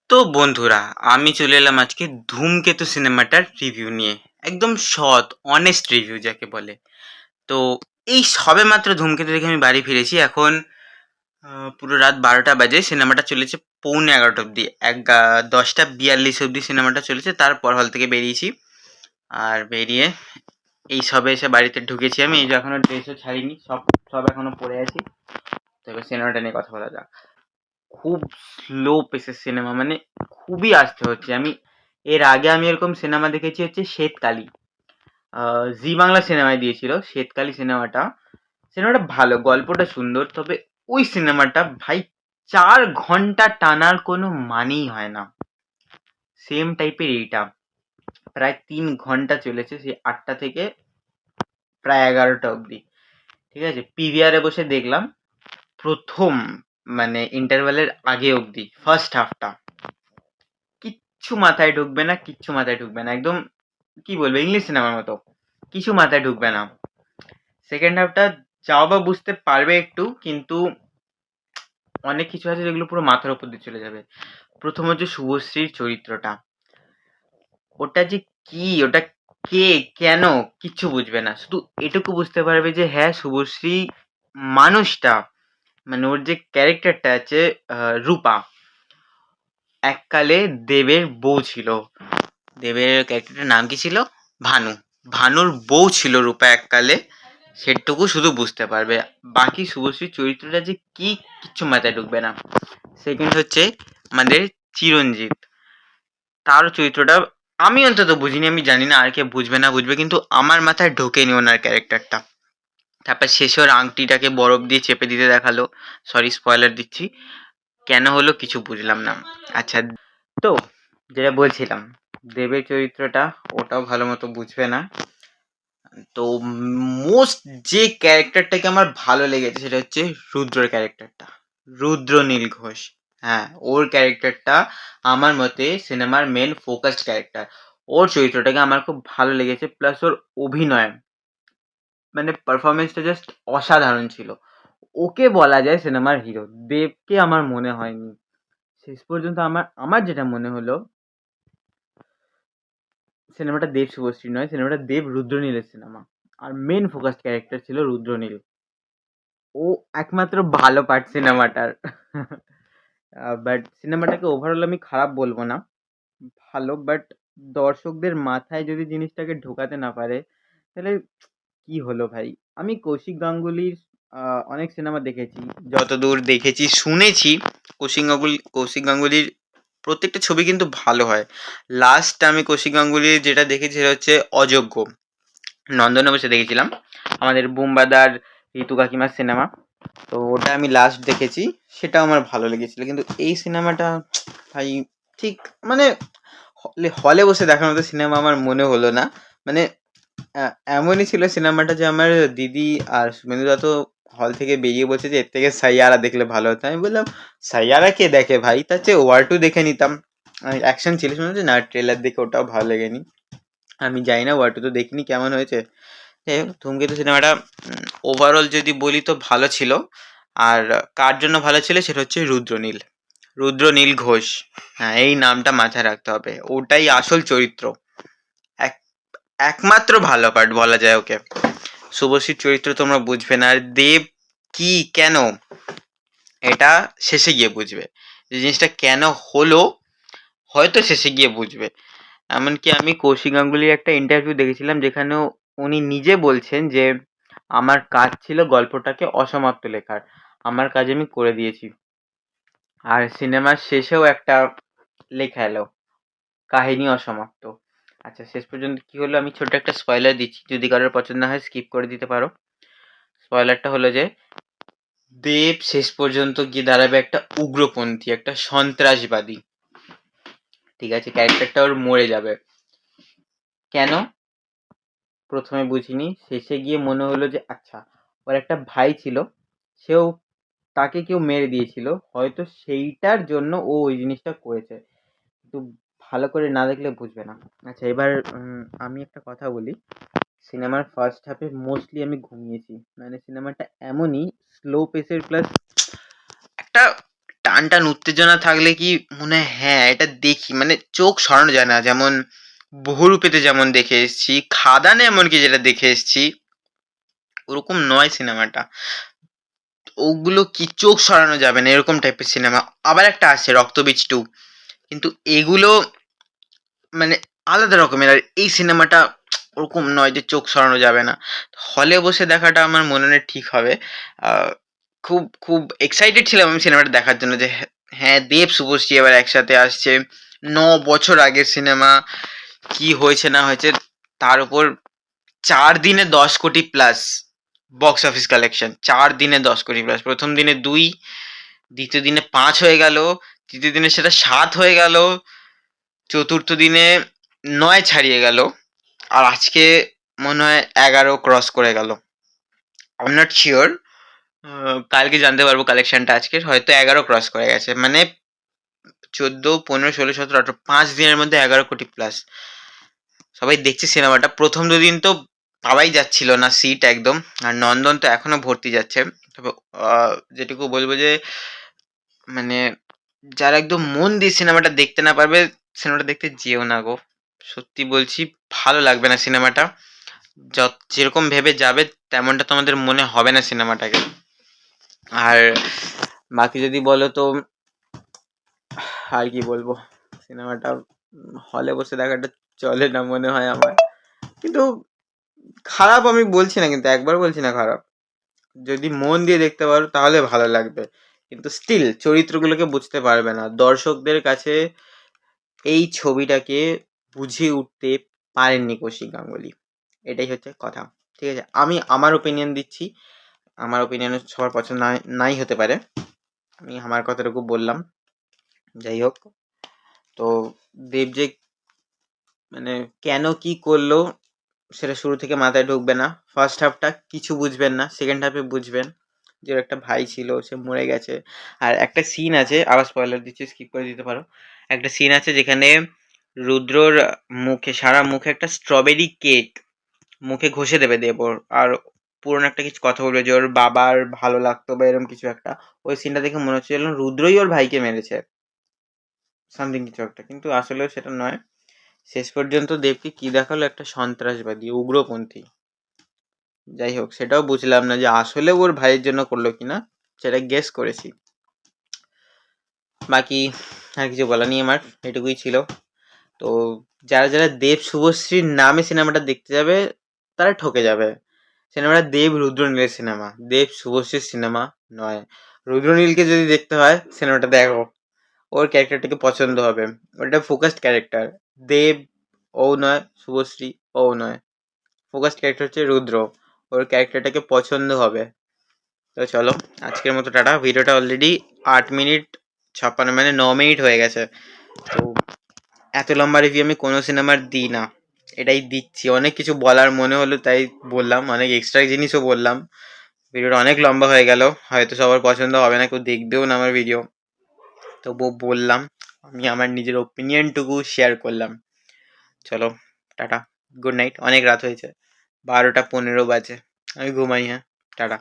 তো বন্ধুরা, আমি চলে এলাম আজকে ধূমকেতু সিনেমাটার রিভিউ নিয়ে। একদম সৎ অনেস্ট রিভিউ যাকে বলে। তো এই সবে মাত্র ধূমকেতু দেখে আমি বাড়ি ফিরেছি। এখন পুরো রাত 12টা বাজে। সিনেমাটা চলেছে পৌনে 11টা অবধি। 10টা 42 অবধি সিনেমাটা চলেছে, তারপর হল থেকে বেরিয়েছি। আর বেরিয়ে এই সবে এসে বাড়িতে ঢুকেছি। আমি এই যে এখনো ড্রেসও ছাড়িনি, সব সব এখনো পরে আছি। তো এবার সিনেমাটা নিয়ে কথা বলা যাক। খুব স্লো পেসের সিনেমা, মানে খুবই আসতে হচ্ছে। এর আগে আমি এরকম সিনেমা দেখেছি হচ্ছে শ্বেতকালী, জি বাংলা সিনেমায় দিয়েছিল শ্বেতকালী সিনেমাটা ভালো, গল্পটা সুন্দর, তবে ওই সিনেমাটা ভাই 4 ঘন্টা টানার কোনো মানেই হয় না। সেম টাইপের এইটা প্রায় 3 ঘন্টা চলেছে, সেই 8টা থেকে প্রায় 11টা অবধি। ঠিক আছে, পিভিআরে বসে দেখলাম প্রথম, মানে ইন্টারভ্যালের আগে অবধি ফার্স্ট হাফটা। কিচ্ছু মাথায় ঢুকবে না, কিচ্ছু মাথায় ঢুকবে না, একদম কি বলবো, ইংলিশ সিনেমার মতো কিছু মাথায় ঢুকবে না। সেকেন্ড হাফটা যাও বা বুঝতে পারবে একটু, কিন্তু অনেক কিছু আছে যেগুলো পুরো মাথার উপর দিয়ে চলে যাবে। প্রথম হচ্ছে শুভশ্রীর চরিত্রটা, ওটা যে কি, ওটা কে, কেন, কিচ্ছু বুঝবে না। শুধু এটুকু বুঝতে পারবে যে হ্যাঁ, শুভশ্রী মানুষটা, মানে ওর যে ক্যারেক্টারটা আছে, রূপা, এককালে দেবের বউ ছিল। দেবের ক্যারেক্টারটার নাম কি ছিল? ভানু। ভানুর বউ ছিল রূপা এককালে, সেটুকু শুধু বুঝতে পারবে। বাকি শুভশ্রীর চরিত্রটা যে কি, কিচ্ছু মাথায় ঢুকবে না। সেকেন্ড হচ্ছে আমাদের চিরঞ্জিত, তার চরিত্রটা আমি অন্তত বুঝিনি, আমি জানি না আর কে বুঝবে না বুঝবে, কিন্তু আমার মাথায় ঢোকেনি ওনার ক্যারেক্টারটা। তারপর শেষে ওর আংটিটাকে বরফ দিয়ে চেপে দিতে দেখালো। সরি, স্পয়লার দিচ্ছি। কেন হলো কিছু বুঝলাম না। আচ্ছা, তো যেটা বলছিলাম, দেবের চরিত্রটা ওটাও ভালো মতো বুঝবে না। তো মোস্ট যে ক্যারেক্টারটাকে আমার ভালো লেগেছে সেটা হচ্ছে রুদ্রর ক্যারেক্টারটা, রুদ্রনীল ঘোষ। হ্যাঁ, ওর ক্যারেক্টারটা আমার মতে সিনেমার মেন ফোকাসড ক্যারেক্টার। ওর চরিত্রটাকে আমার খুব ভালো লেগেছে, প্লাস ওর অভিনয়, মানে পারফরমেন্সটা জাস্ট অসাধারণ ছিল। ওকে বলা যায় সিনেমার হিরো। দেবকে আমার মনে হয়নি শেষ পর্যন্ত। আমার আমার যেটা মনে হলো, সিনেমাটা দেব শুভশ্রী নয়, সিনেমাটা দেব রুদ্রনীলের সিনেমা। আর মেন ফোকাস ক্যারেক্টার ছিল রুদ্রনীল। ও একমাত্র ভালো পার্ট সিনেমাটার। বাট সিনেমাটাকে ওভারঅল আমি খারাপ বলবো না, ভালো। বাট দর্শকদের মাথায় যদি জিনিসটাকে ঢোকাতে না পারে, তাহলে কি হলো ভাই? আমি কৌশিক গাঙ্গুলির অনেক সিনেমা দেখেছি, যতদূর দেখেছি শুনেছি কৌশিক গাঙ্গুলির প্রত্যেকটা ছবি কিন্তু ভালো হয়। লাস্ট আমি কৌশিক গাঙ্গুলির যেটা দেখেছি সেটা হচ্ছে অযোগ্য, নন্দনে বসে দেখেছিলাম, আমাদের বুম্বাদার ঋতু কাকিমার সিনেমা। তো ওটা আমি লাস্ট দেখেছি, সেটা আমার ভালো লেগেছিল। কিন্তু এই সিনেমাটা ভাই ঠিক, মানে হলে হলে বসে দেখার মতো সিনেমা আমার মনে হলো না। মানে এমনই ছিল সিনেমাটা যে আমার দিদি আর শুভেন্দুদা তো হল থেকে বেরিয়ে বলছে যে এর থেকে সাইয়ারা দেখলে ভালো হতো। আমি বললাম সাইয়ারা কে দেখে ভাই, তার চেয়ে ওয়ার টু দেখে নিতাম। অ্যাকশন ছিল, শুনে হচ্ছে না, ট্রেলার দেখে ওটাও ভালো লেগেনি। আমি জানি না ওয়ার টু তো দেখিনি কেমন হয়েছে। যাই হোক, ধূমকেতু সিনেমাটা ওভারঅল যদি বলি তো ভালো ছিল। আর কার জন্য ভালো ছিল সেটা হচ্ছে রুদ্রনীল, রুদ্রনীল ঘোষ। হ্যাঁ, এই নামটা মাথায় রাখতে হবে, ওটাই আসল চরিত্র। এক একমাত্র ভালো পার্ট বলা যায় ওকে। শুভশ্রীর চরিত্র তোমরা বুঝবে না, আর দেব কি, কেন, এটা শেষে গিয়ে বুঝবে। যে জিনিসটা কেন হলো হয়তো শেষে গিয়ে বুঝবে। এমনকি আমি কৌশিক গাঙ্গুলির একটা ইন্টারভিউ দেখেছিলাম, যেখানেও উনি নিজে বলছেন যে আমার কাজ ছিল গল্পটাকে অসমাপ্ত লেখার, আমার কাজ আমি করে দিয়েছি। আর সিনেমার শেষেও একটা লেখা এলো, কাহিনী অসমাপ্ত। আচ্ছা, শেষ পর্যন্ত কি হলো আমি ছোট্ট একটা স্পয়লার দিচ্ছি, যদি কারোর পছন্দ হয় স্কিপ করে দিতে পারো। স্পয়লারটা হলো যে দেব শেষ পর্যন্ত গিয়ে দাঁড়াবে একটা উগ্রপন্থী, একটা সন্ত্রাসবাদী। ঠিক আছে, ক্যারেক্টারটা ওর মরে যাবে। কেন প্রথমে বুঝিনি, শেষে গিয়ে মনে হলো যে আচ্ছা, ওর একটা ভাই ছিল, সেও, তাকে কেউ মেরে দিয়েছিল, হয়তো সেইটার জন্য ও ওই জিনিসটা করেছে। কিন্তু ভালো করে না দেখলে বুঝবে না। আচ্ছা, এবার আমি একটা কথা বলি। সিনেমার ফার্স্ট হাফে মোস্টলি আমি ঘুমিয়েছি। মানে সিনেমাটা এমনই স্লো পেসের, প্লাস একটা টান উত্তেজনা থাকলে কি মনে হয় হ্যাঁ এটা দেখি, মানে চোখ সরানো যায় না। যেমন বহুরূপীতে যেমন দেখে এসেছি, খাদানে এমনকি যেটা দেখে এসেছি, ওরকম নয় সিনেমাটা। ওগুলো কি চোখ সরানো যাবে না এরকম টাইপের সিনেমা। আবার একটা আছে রক্তবীজ 2, কিন্তু এগুলো মানে আলাদা রকমের। আর এই সিনেমাটা ওরকম নয় যে চোখ সরানো যাবে না। হলে বসে দেখাটা আমার মনে হয় ঠিক হবে। আহ, খুব খুব এক্সাইটেড ছিলাম আমি সিনেমাটা দেখার জন্য যে হ্যাঁ দেব শুভশ্রী এবার একসাথে আসছে। 9 বছর আগের সিনেমা, কি হয়েছে না হয়েছে, তার উপর 4 দিনে 10 কোটি প্লাস বক্স অফিস কালেকশন। 4 দিনে 10 কোটি প্লাস, প্রথম দিনে 2, দ্বিতীয় দিনে 5 হয়ে গেল, তৃতীয় দিনে সেটা 7 হয়ে গেল, চতুর্থ দিনে 9 ছাড়িয়ে গেল, আর আজকে মনে হয় 11 ক্রস করে গেল। আই এম নট শিওর, কালকে জানতে পারবো কালেকশনটা। আজকের হয়তো 11 ক্রস করে গেছে, মানে 14, 15, 16, 17, 18, 5 দিনের মধ্যে 11 কোটি প্লাস। সবাই দেখছে সিনেমাটা। প্রথম 2 দিন তো পাওয়াই যাচ্ছিল না সিট একদম, আর নন্দন তো এখনো ভর্তি যাচ্ছে। তবে যেটুকু বলবো যে মানে যারা একদম মন দিয়ে সিনেমাটা দেখতে না পারবে, সিনেমাটা দেখতে যেও না গো। সত্যি বলছি, ভালো লাগবে না সিনেমাটা। যেরকম ভেবে যাবে তেমনটা তোমাদের মনে হবে না সিনেমাটাকে। আর বাকি যদি বলো তো আর কি বলবো, সিনেমাটা হলে বসে দেখাটা চলে না মনে হয় আমার। কিন্তু খারাপ আমি বলছি না, কিন্তু একবার বলছি না খারাপ। যদি মন দিয়ে দেখতে পারো তাহলে ভালো লাগবে, কিন্তু স্টিল চরিত্রগুলোকে বুঝতে পারবে না। দর্শকদের কাছে এই ছবিটাকে বুঝিয়ে উঠতে পারেননি কৌশিক গাঙ্গুলি, এটাই হচ্ছে কথা। ঠিক আছে, আমি আমার ওপিনিয়ন দিচ্ছি। আমার ওপিনিয়ন সবার পছন্দ নাই হতে পারে, আমি আমার কথাটুকু বললাম। যাই হোক, তো দেব যে মানে কেন কি করলো সেটা শুরু থেকে মাথায় ঢুকবে না। ফার্স্ট হাফটা কিছু বুঝবেন না, সেকেন্ড হাফে বুঝবেন যে ওর একটা ভাই ছিল, সে মরে গেছে। আর একটা সিন আছে, আবার স্পয়লার দিচ্ছি, স্কিপ করে দিতে পারো। একটা সিন আছে যেখানে রুদ্রর মুখে, সারা মুখে একটা স্ট্রবেরি কেক মুখে ঘষে দেবে দেব ওর, আর পুরনো একটা কিছু কথা বলবে যে ওর বাবার ভালো লাগতো বা এরকম কিছু একটা। ওই সিনটা দেখে মনে হচ্ছিল রুদ্রই ওর ভাইকে মেরেছে, সামথিং কিছু একটা, কিন্তু আসলেও সেটা নয়। শেষ পর্যন্ত দেবকে কি দেখালো, একটা সন্ত্রাসবাদী, উগ্রপন্থী। যাই হোক, সেটাও বুঝলাম না যে আসলে ওর ভাইয়ের জন্য করলো কিনা, সেটা গেস করেছি। বাকি আর কিছু বলা নেই আমার, এটুকুই ছিল। তো যারা যারা দেব শুভশ্রীর নামে সিনেমাটা দেখতে যাবে তারা ঠকে যাবে। সিনেমাটা দেব রুদ্রনীলের সিনেমা, দেব শুভশ্রীর সিনেমা নয়। রুদ্রনীলকে যদি দেখতে হয় সিনেমাটা দেখো, ওর ক্যারেক্টারটাকে পছন্দ হবে। ওটা ফোকাসড ক্যারেক্টার। দেব ও নয়, শুভশ্রী ও নয়, ফোকাসড ক্যারেক্টার হচ্ছে রুদ্র। ওর ক্যারেক্টারটাকে পছন্দ হবে। তো চলো, আজকের মতো টাটা। ভিডিওটা অলরেডি 8 মিনিট 56, মানে 9 মিনিট হয়ে গেছে। তো এত লম্বা রিভিউ আমি কোনো সিনেমার দিই না, এটাই দিচ্ছি। অনেক কিছু বলার মনে হলো তাই বললাম, অনেক এক্সট্রা জিনিসও বললাম। ভিডিওটা অনেক লম্বা হয়ে গেল, হয়তো সবার পছন্দ হবে না, কেউ দেখবেও না আমার ভিডিও, তবুও বললাম। আমি আমার নিজের ওপিনিয়নটুকু শেয়ার করলাম। চলো টাটা, গুড নাইট। অনেক রাত হয়েছে, 12টা 15 বাজে। আমি ঘুমাই, হ্যাঁ, টাটা।